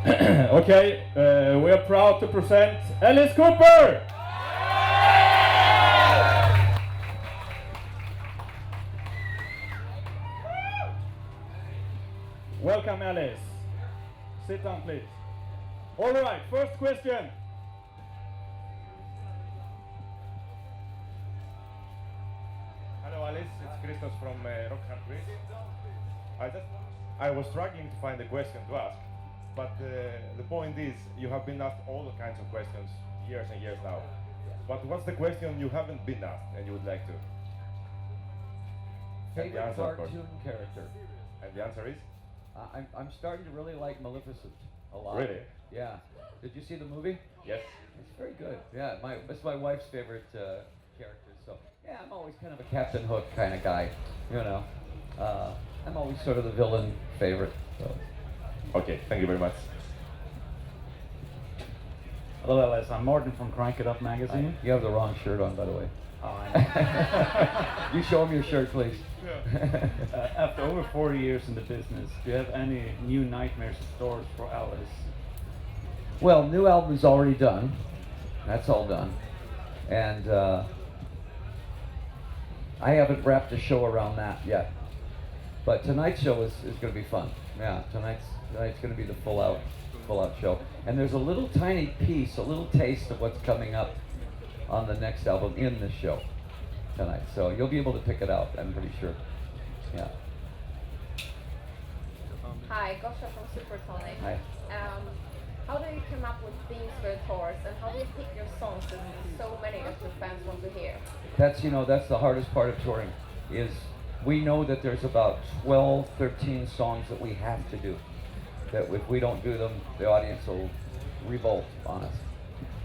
Okay, we are proud to present Alice Cooper! Welcome, Alice. Sit down, please. All right, first question. Hello Alice, it's Christos from Rock Country. I was struggling to find a question to ask, but the point is you have been asked all kinds of questions years and years now. But what's the question you haven't been asked and you would like to? And the Favorite answer, of course. cartoon character? And the answer is? I'm starting to really like Maleficent a lot. Really? Yeah. Did you see the movie? Yes. It's very good. Yeah, it's my wife's favorite character. So yeah, I'm always kind of a Captain Hook kind of guy. You know, I'm always sort of the villain favorite. So. Okay, thank you very much. Hello, Alice. I'm Martin from Crank It Up magazine. You have the wrong shirt on, by the way. Oh, I know. You show him your shirt, please. After over 40 years in the business, do you have any new nightmares in stores for Alice? Well, new album's already done. That's all done. And I haven't wrapped a show around that yet. But tonight's show is going to be fun. Yeah, tonight's going to be the full out show. And there's a little tiny piece, a little taste of what's coming up on the next album in this show tonight. So you'll be able to pick it out, I'm pretty sure. Yeah. Hi, Gosha from Supertonic. Hi. How do you come up with themes for the tours, and how do you pick your songs that so many of your fans want to hear? That's the hardest part of touring, is we know that there's about 12, 13 songs that we have to do. That if we don't do them, the audience will revolt on us.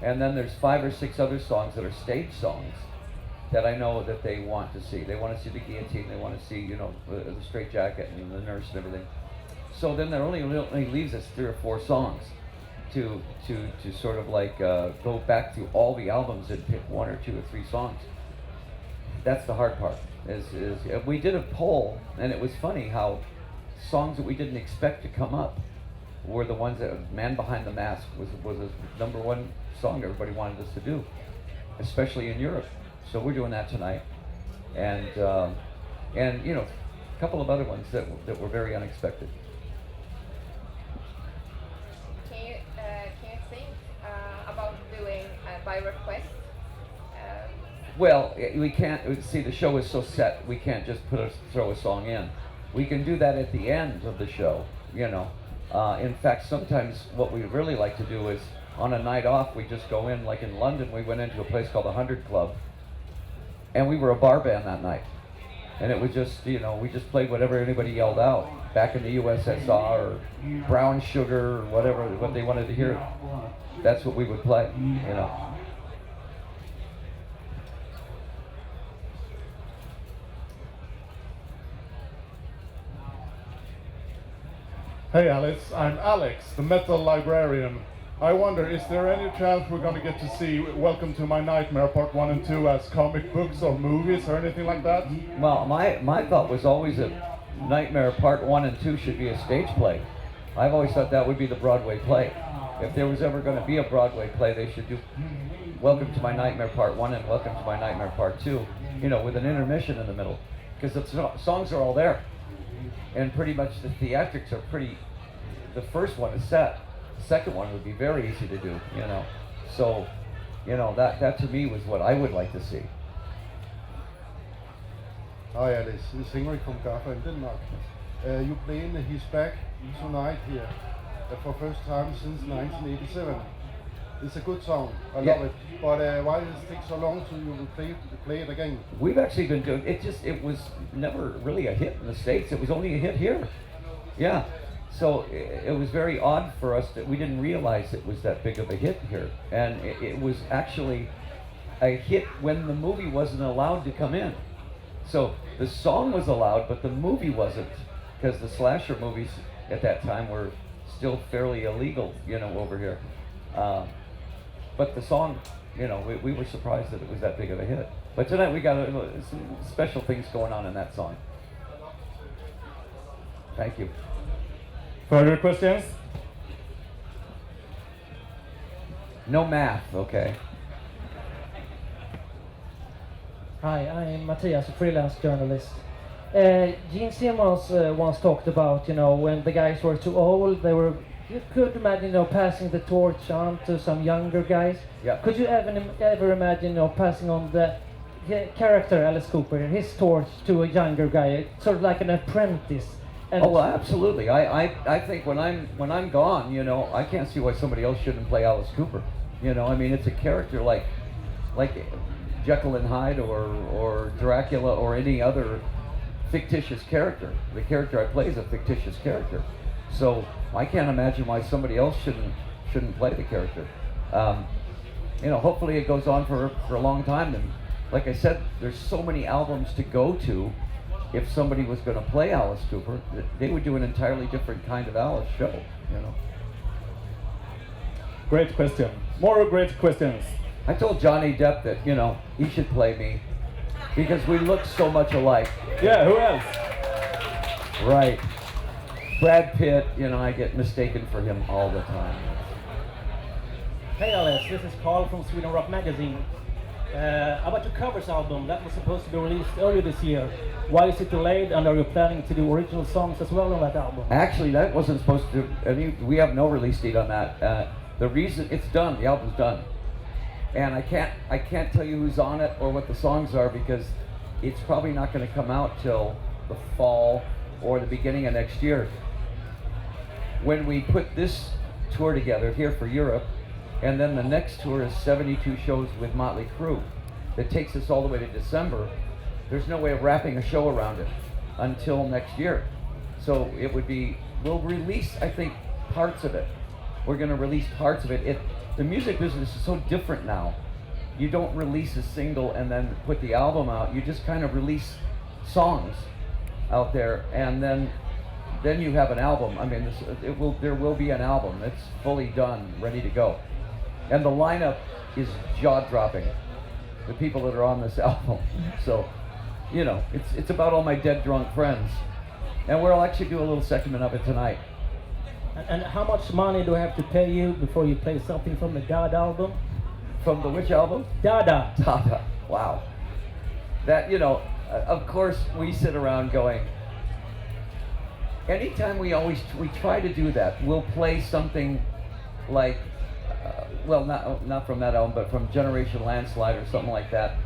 And then there's 5 or 6 other songs that are stage songs that I know that they want to see. They want to see the guillotine, they want to see, the straitjacket and the nurse and everything. So then there only leaves us 3 or 4 songs to sort of like go back to all the albums and pick 1 or 2 or 3 songs. That's the hard part. Is we did a poll, and it was funny how songs that we didn't expect to come up were the ones that Man Behind the Mask was the #1 song everybody wanted us to do, especially in Europe. So we're doing that tonight, and a couple of other ones that were very unexpected. Can you think about doing by request? Well, we can't see, the show is so set. We can't just throw a song in. We can do that at the end of the show. In fact, sometimes what we really like to do is on a night off, we just go in. Like in London, we went into a place called the 100 Club, and we were a bar band that night. And it was just, we just played whatever anybody yelled out. Back in the USSR or Brown Sugar or whatever, what they wanted to hear. That's what we would play, Hey Alice, I'm Alex, the metal librarian. I wonder, is there any chance we're going to get to see Welcome to My Nightmare Part 1 and 2 as comic books or movies or anything like that? Well, my thought was always that Nightmare Part 1 and 2 should be a stage play. I've always thought that would be the Broadway play. If there was ever going to be a Broadway play, they should do Welcome to My Nightmare Part 1 and Welcome to My Nightmare Part 2, with an intermission in the middle. Because the songs are all there. And pretty much the theatrics are the first one is set. The second one would be very easy to do, So, that to me was what I would like to see. Hi Alice, it's Henrik from Godfather in Denmark. You playing He's Back tonight here for first time since 1987. It's a good song, I love it. But why does it take so long to play it again? We've actually been doing it was never really a hit in the States. It was only a hit here. Yeah. So it was very odd for us that we didn't realize it was that big of a hit here. And it was actually a hit when the movie wasn't allowed to come in. So the song was allowed, but the movie wasn't, because the slasher movies at that time were still fairly illegal, over here. But the song, we were surprised that it was that big of a hit. But tonight we got some special things going on in that song. Thank you. Further questions? No math, okay. Hi, I'm Matthias, a freelance journalist. Gene Simmons once talked about, when the guys were too old, you could imagine, passing the torch on to some younger guys. Yeah. Could you ever imagine, passing on the character Alice Cooper, his torch to a younger guy, sort of like an apprentice? And Oh, well, absolutely. I think when I'm gone, I can't see why somebody else shouldn't play Alice Cooper. I mean, it's a character like Jekyll and Hyde or Dracula or any other fictitious character. The character I play is a fictitious character, so I can't imagine why somebody else shouldn't play the character. Hopefully it goes on for a long time. And like I said, there's so many albums to go to. If somebody was going to play Alice Cooper, they would do an entirely different kind of Alice show. Great question. More great questions. I told Johnny Depp that he should play me because we look so much alike. Yeah, who else? Right. Brad Pitt, I get mistaken for him all the time. Hey Alice, this is Carl from Sweden Rock Magazine. About your covers album, that was supposed to be released earlier this year. Why is it delayed, and are you planning to do original songs as well on that album? Actually, that wasn't supposed to. We have no release date on that. The reason it's done, the album's done, and I can't tell you who's on it or what the songs are because it's probably not going to come out till the fall or the beginning of next year. When we put this tour together here for Europe, and then the next tour is 72 shows with Motley Crue that takes us all the way to December, there's no way of wrapping a show around it until next year. So we'll release, I think, parts of it. We're going to release parts of it. The music business is so different now. You don't release a single and then put the album out. You just kind of release songs out there, and then you have an album. I mean, there will be an album. It's fully done, ready to go. And the lineup is jaw-dropping, the people that are on this album. So, it's about all my dead drunk friends. And we'll actually do a little segment of it tonight. And how much money do I have to pay you before you play something from the Dada album? From the which album? Dada. Dada. Wow. That, of course, we sit around going, anytime we try to do that, we'll play something like, not from that album, but from Generation Landslide or something like that.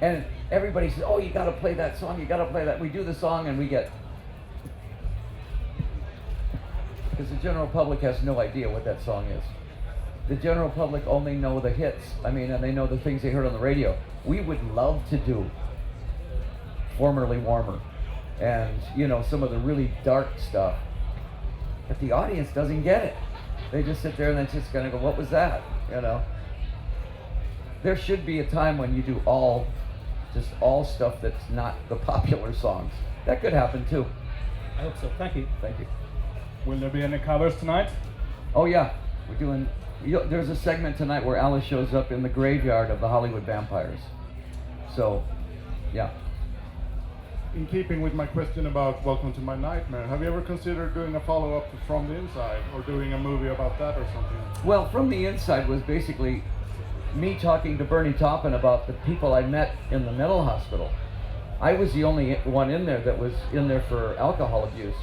And everybody says, oh, you got to play that song, you got to play that. We do the song and we get, because the general public has no idea what that song is. The general public only know the hits, and they know the things they heard on the radio. We would love to do Formerly Warmer and, some of the really dark stuff. But the audience doesn't get it. They just sit there and they're just gonna go, what was that? There should be a time when you do all stuff that's not the popular songs. That could happen too. I hope so. Thank you. Thank you. Will there be any covers tonight? Oh yeah, we're doing, there's a segment tonight where Alice shows up in the graveyard of the Hollywood vampires. So, yeah. In keeping with my question about Welcome to My Nightmare, have you ever considered doing a follow-up to From the Inside, or doing a movie about that or something? Well, From the Inside was basically me talking to Bernie Taupin about the people I met in the mental hospital. I was the only one in there that was in there for alcohol abuse.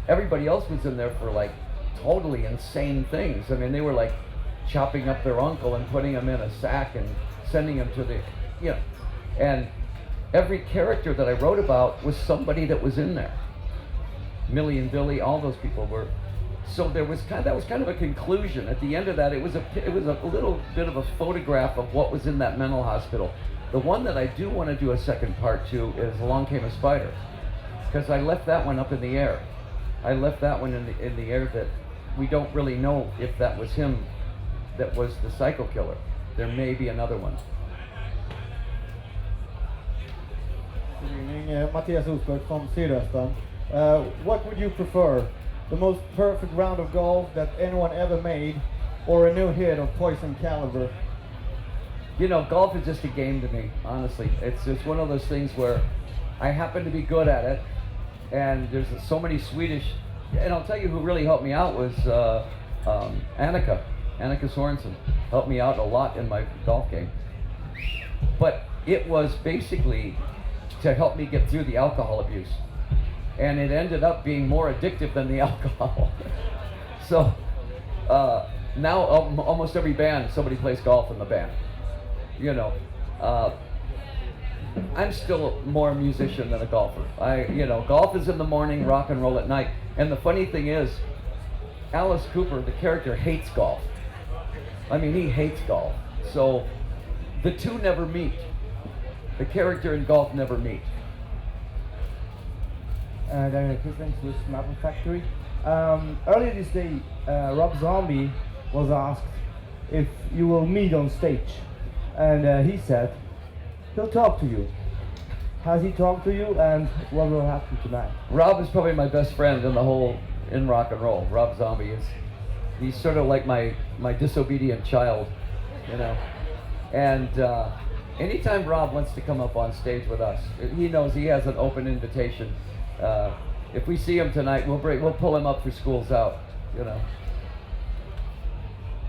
Everybody else was in there for like totally insane things. They were like chopping up their uncle and putting him in a sack and sending him to the, and every character that I wrote about was somebody that was in there. Millie and Billy, all those people were. So that was kind of a conclusion. At the end of that, it was a little bit of a photograph of what was in that mental hospital. The one that I do want to do a second part to is Along Came a Spider, because I left that one up in the air. I left that one in the air that we don't really know if that was him that was the psycho killer. There may be another one. Good evening, Matthias Osberg from Sydöstern. What would you prefer? The most perfect round of golf that anyone ever made, or a new hit of Poison Caliber? Golf is just a game to me, honestly. It's just one of those things where I happen to be good at it, and there's so many Swedish, and I'll tell you who really helped me out was Annika. Annika Sorensen, helped me out a lot in my golf game. But it was basically to help me get through the alcohol abuse. And it ended up being more addictive than the alcohol. So now almost every band, somebody plays golf in the band. You know, I'm still more a musician than a golfer. Golf is in the morning, rock and roll at night. And the funny thing is, Alice Cooper, the character, hates golf. I mean, he hates golf. So the two never meet. The character and golf never meet. Daniel Christian, Swiss Maple Factory. Earlier this day, Rob Zombie was asked if you will meet on stage, and he said he'll talk to you. Has he talked to you, and what will happen tonight? Rob is probably my best friend in rock and roll. Rob Zombie he's sort of like my disobedient child, you know. And anytime Rob wants to come up on stage with us, he knows he has an open invitation. If we see him tonight, we'll pull him up for Schools Out, you know.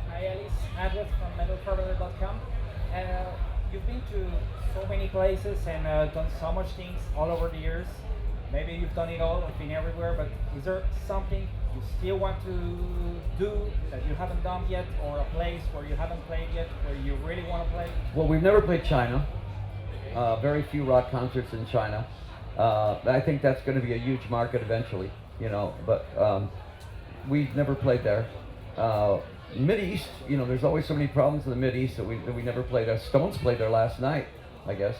Hi, Alice. Adrian from metalfurther.com. You've been to so many places and done so much things all over the years. Maybe you've done it all, been everywhere, but is there something you still want to do that you haven't done yet, or a place where you haven't played yet, where you really want to play? Well, we've never played China. Very few rock concerts in China. I think that's going to be a huge market eventually, you know, but we've never played there. Mid-East, you know, there's always so many problems in the Mid-East that we never played there. Stones played there last night, I guess.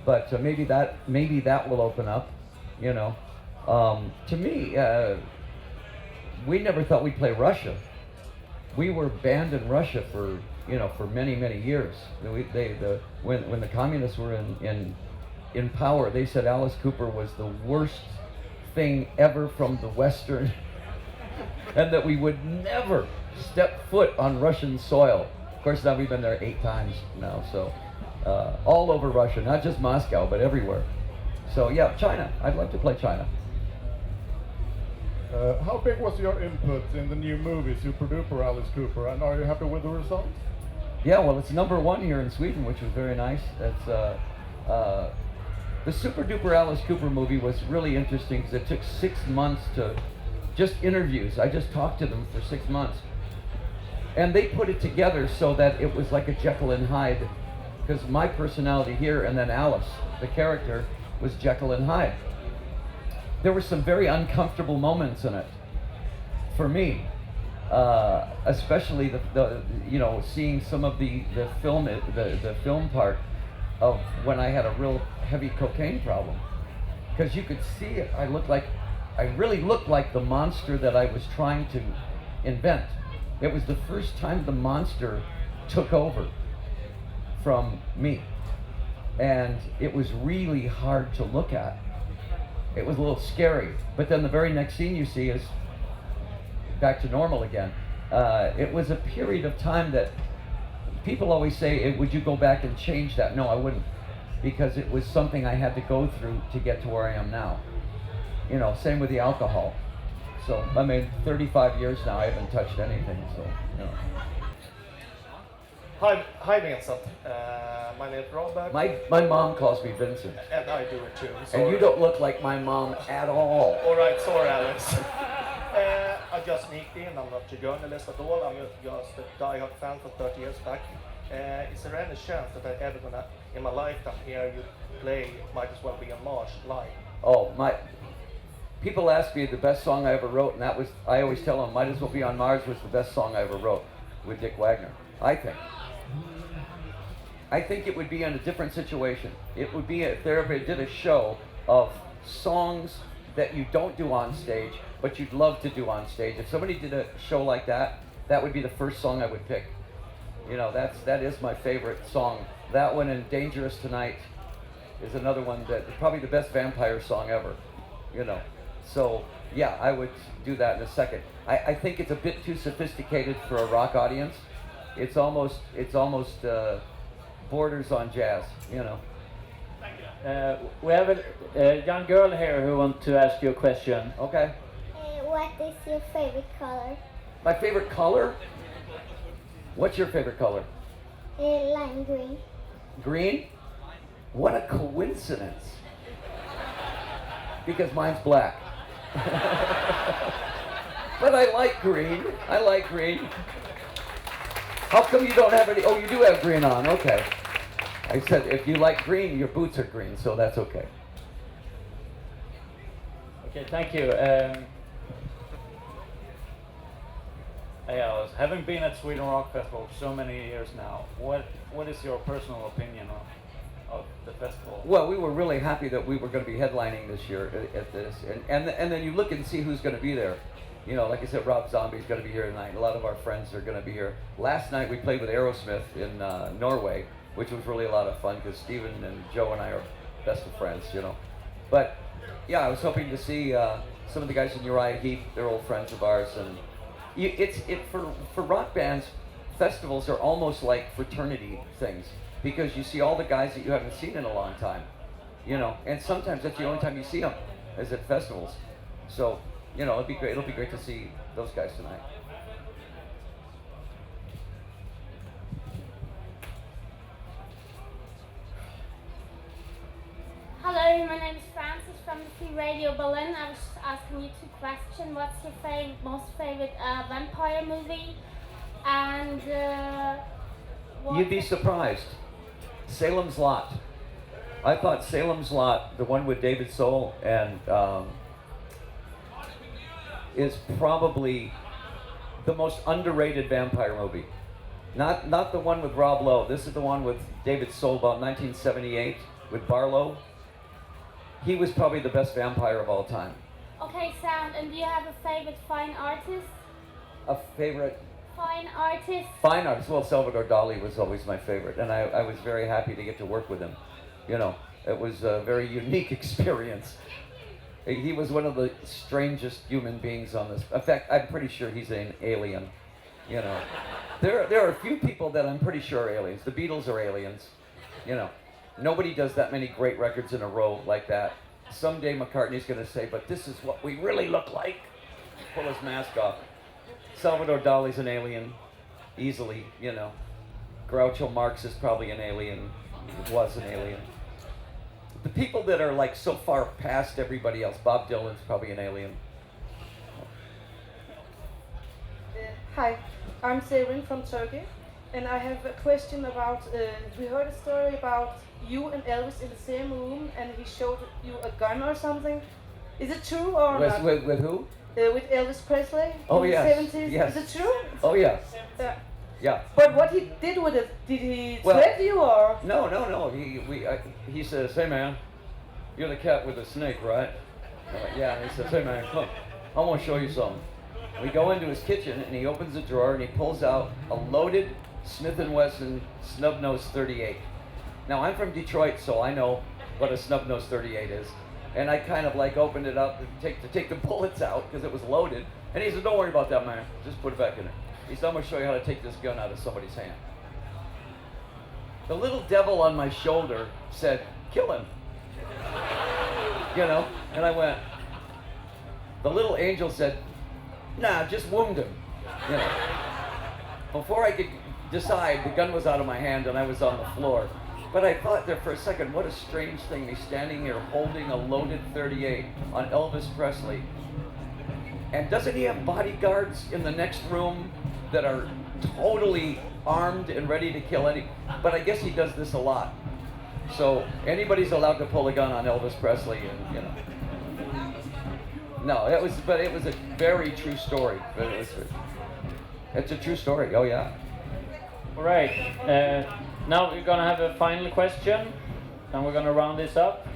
But maybe that will open up, you know. To me, we never thought we'd play Russia. We were banned in Russia for many, many years. When the communists were in power, they said Alice Cooper was the worst thing ever from the Western, and that we would never step foot on Russian soil. Of course, now we've been there 8 times now, so all over Russia, not just Moscow, but everywhere. So yeah, China. I'd love to play China. How big was your input in the new movie Super Duper Alice Cooper, and are you happy with the results? Yeah, well, it's #1 here in Sweden, which was very nice. That's the Super Duper Alice Cooper movie was really interesting because it took 6 months to just interviews. I just talked to them for 6 months, and they put it together so that it was like a Jekyll and Hyde, because my personality here and then Alice, the character, was Jekyll and Hyde. There were some very uncomfortable moments in it for me, especially the seeing some of the film part of when I had a real heavy cocaine problem, because you could see it. I really looked like the monster that I was trying to invent. It was the first time the monster took over from me, and it was really hard to look at. It was a little scary, but then the very next scene you see is back to normal again. It was a period of time that people always say, would you go back and change that? No, I wouldn't, because it was something I had to go through to get to where I am now. You know, same with the alcohol. So, I mean, 35 years now, I haven't touched anything, so, you know. Hi Vincent. My name is Robert. My mom calls me Vincent. And I do it too. Sorry. And you don't look like my mom at all. Alright, sorry Alex. I just sneaked in. I'm not a journalist at all. I'm just a die-hard fan from 30 years back. Is there any chance that I ever gonna, in my lifetime, hear you play Might As Well Be on Mars live? Oh, people ask me the best song I ever wrote, and that was, I always tell them, Might As Well Be on Mars was the best song I ever wrote with Dick Wagner, I think. I think it would be in a different situation. It would be if there ever did a show of songs that you don't do on stage, but you'd love to do on stage. If somebody did a show like that, that would be the first song I would pick. You know, that is my favorite song. That one and Dangerous Tonight is another one that probably the best vampire song ever. You know, so yeah, I would do that in a second. I think it's a bit too sophisticated for a rock audience. It's almost borders on jazz, you know. We have a young girl here who wants to ask you a question. Okay. What is your favorite color? My favorite color? What's your favorite color? Lime green. Green? What a coincidence. Because mine's black. But I like green. I like green. How come you don't have any? Oh, you do have green on. Okay. I said if you like green, your boots are green, so that's okay. Okay, thank you. Yeah, having been at Sweden Rock Festival for so many years now, what is your personal opinion of the festival? Well, we were really happy that we were going to be headlining this year at this, and then you look and see who's going to be there. You know, like I said, Rob Zombie's going to be here tonight. A lot of our friends are going to be here. Last night we played with Aerosmith in Norway, which was really a lot of fun because Steven and Joe and I are best of friends, you know. But yeah, I was hoping to see some of the guys in Uriah Heep. They're old friends of ours, and for rock bands, festivals are almost like fraternity things because you see all the guys that you haven't seen in a long time, you know. And sometimes that's the only time you see them is at festivals. So. You know, it'll be great. It'll be great to see those guys tonight. Hello, my name is Francis from the Free Radio Berlin. I was asking you two questions. What's your most favorite vampire movie? And You'd be surprised. Salem's Lot. I thought Salem's Lot, the one with David Soul and is probably the most underrated vampire movie. Not the one with Rob Lowe. This is the one with David Soul about 1978 with Barlow. He was probably the best vampire of all time. Okay, Sound. And do you have a favorite fine artist? A favorite? Fine artist? Fine artist. Well, Salvador Dali was always my favorite, and I was very happy to get to work with him. You know, it was a very unique experience. He was one of the strangest human beings on this. In fact, I'm pretty sure he's an alien. You know, there are a few people that I'm pretty sure are aliens. The Beatles are aliens. You know, nobody does that many great records in a row like that. Someday McCartney's going to say, "But this is what we really look like." Pull his mask off. Salvador Dali's an alien, easily. You know, Groucho Marx is probably an alien. Was an alien. The people that are like so far past everybody else, Bob Dylan's probably an alien. Hi, I'm Severin from Turkey, and I have a question about, we heard a story about you and Elvis in the same room, and he showed you a gun or something. Is it true or not? With who? With Elvis Presley Oh, in yes. the 70s. Yes. Is it true? Oh, yeah. Yeah. But what he did with it, did he threat you or? No. He says, "Hey man, you're the cat with the snake, right?" I'm like, "Yeah." And he says, "Hey man, come, I want to show you something." We go into his kitchen and he opens a drawer and he pulls out a loaded Smith & Wesson snub-nose 38. Now I'm from Detroit, so I know what a snub-nose 38 is. And I kind of like opened it up to take the bullets out because it was loaded. And he said, "Don't worry about that, man. Just put it back in there." He said, "I'm going to show you how to take this gun out of somebody's hand." The little devil on my shoulder said, "Kill him." You know? And I went, the little angel said, "Nah, just wound him." You know? Before I could decide, the gun was out of my hand and I was on the floor. But I thought there for a second, what a strange thing, me standing here holding a loaded 38 on Elvis Presley. And doesn't he have bodyguards in the next room that are totally armed and ready to kill any? But I guess he does this a lot. So anybody's allowed to pull a gun on Elvis Presley, and you know. No, it was a very true story. It's a true story. Oh yeah. All right. Now we're gonna have a final question, and we're gonna round this up.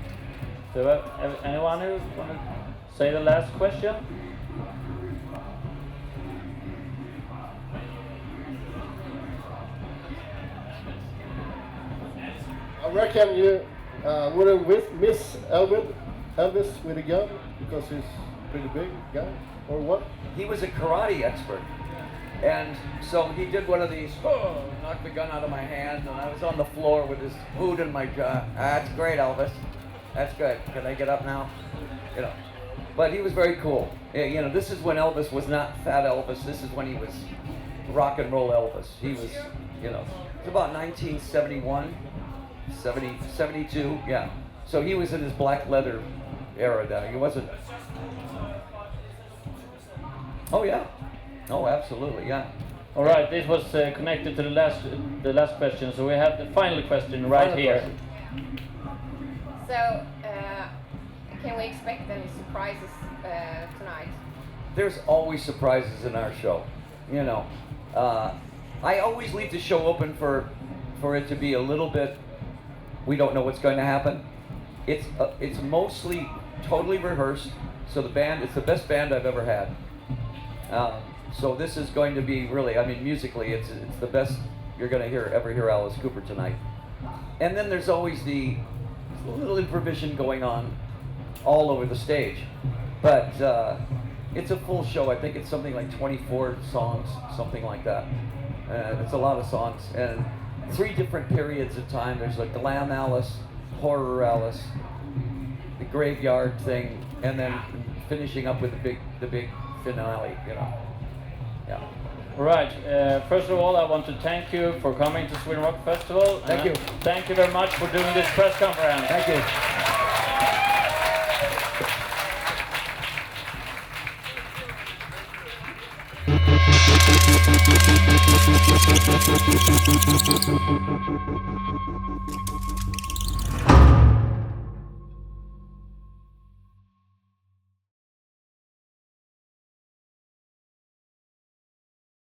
So, anyone who wanna say the last question? I reckon you wouldn't miss Elvis with a gun because he's a pretty big guy, or what? He was a karate expert. And so he did one of these, knocked the gun out of my hand, and I was on the floor with his boot in my jaw. That's great, Elvis. That's good. Can I get up now? You know. But he was very cool. You know, this is when Elvis was not fat Elvis. This is when he was rock and roll Elvis. He was, you know, it was about 1971, 72, yeah. So he was in his black leather era then. He wasn't. Oh yeah. Oh, absolutely, yeah. All right, this was connected to the last question, so we have the final question right Final here. question. So, can we expect any surprises tonight? There's always surprises in our show, you know. I always leave the show open for it to be a little bit, we don't know what's going to happen. It's mostly totally rehearsed, so the band, it's the best band I've ever had. So this is going to be really, I mean, musically, it's the best you're going to ever hear Alice Cooper tonight. And then there's always the little improvisation going on all over the stage. But it's a full show. I think it's something like 24 songs, something like that. It's a lot of songs. And 3 different periods of time. There's like glam Alice, horror Alice, the graveyard thing, and then finishing up with the big finale, you know. Yeah. All right. First of all, I want to thank you for coming to Sweden Rock Festival. Thank you. Thank you very much for doing this press conference. Thank you.